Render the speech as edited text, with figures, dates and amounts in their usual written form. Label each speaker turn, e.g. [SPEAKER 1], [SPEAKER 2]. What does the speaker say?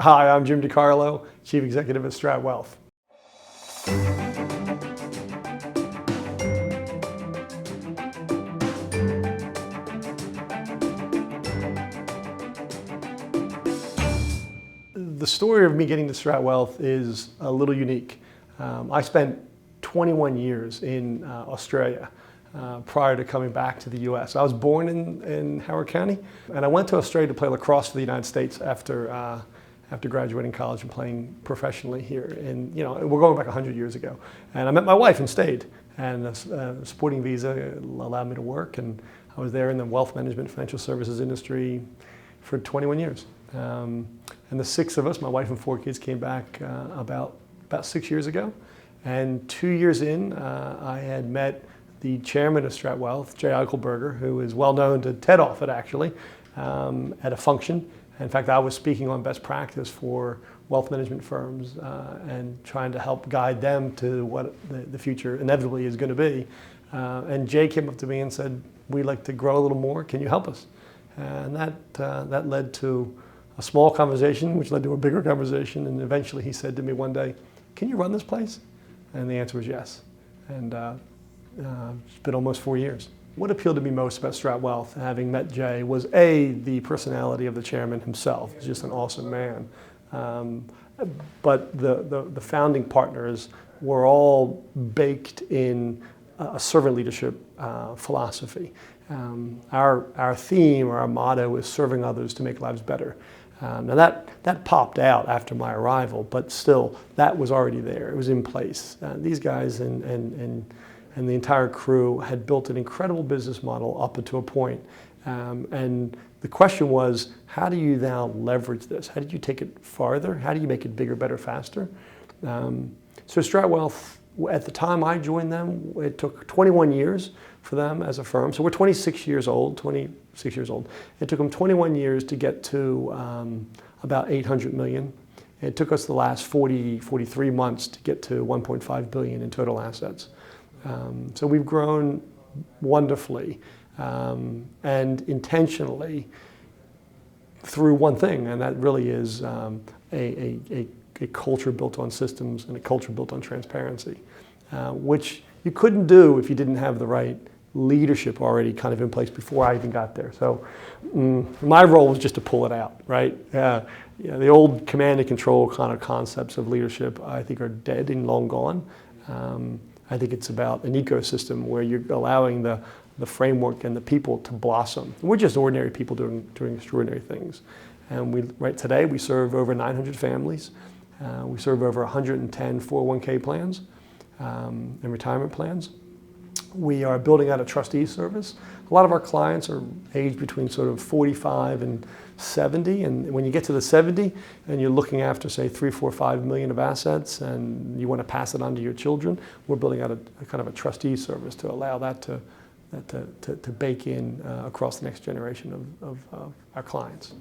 [SPEAKER 1] Hi, I'm Jim DeCarlo, Chief Executive at StratWealth. The story of me getting to StratWealth is a little unique. I spent 21 years in Australia prior to coming back to the US. I was born in Howard County, and I went to Australia to play lacrosse for the United States after graduating college and playing professionally here. And we're going back 100 years ago. And I met my wife and stayed. And a sporting visa allowed me to work, and I was there in the wealth management, financial services industry for 21 years. And the six of us, my wife and four kids, came back about 6 years ago. And 2 years in, I had met the chairman of StratWealth, Jay Eichelberger, who is well known to Ted Offit actually, at a function. In fact, I was speaking on best practice for wealth management firms and trying to help guide them to what the future inevitably is going to be. And Jay came up to me and said, "We'd like to grow a little more. Can you help us?" And that led to a small conversation, which led to a bigger conversation. And eventually he said to me one day, "Can you run this place?" And the answer was yes. And it's been almost 4 years. What appealed to me most about StratWealth, having met Jay, was the personality of the chairman himself. He's just an awesome man. But the founding partners were all baked in a servant leadership philosophy. Our theme, or our motto, is serving others to make lives better. Now that popped out after my arrival, but still, that was already there. It was in place. These guys and the entire crew had built an incredible business model up to a point. And the question was, how do you now leverage this? How do you take it farther? How do you make it bigger, better, faster? So StratWealth, at the time I joined them, it took 21 years for them as a firm. So we're 26 years old. It took them 21 years to get to about 800 million. It took us the last 43 months to get to 1.5 billion in total assets. So we've grown wonderfully and intentionally through one thing, and that really is a culture built on systems and a culture built on transparency, which you couldn't do if you didn't have the right leadership already kind of in place before I even got there. So my role was just to pull it out, right? The old command and control kind of concepts of leadership, I think, are dead and long gone. I think it's about an ecosystem where you're allowing the framework and the people to blossom. We're just ordinary people doing extraordinary things. And today we serve over 900 families. We serve over 110 401k plans and retirement plans. We are building out a trustee service. A lot of our clients are aged between sort of 45 and 70, and when you get to the 70 and you're looking after, say, 3, 4, 5 million of assets and you want to pass it on to your children, we're building out a kind of a trustee service to allow that to bake in across the next generation of our clients.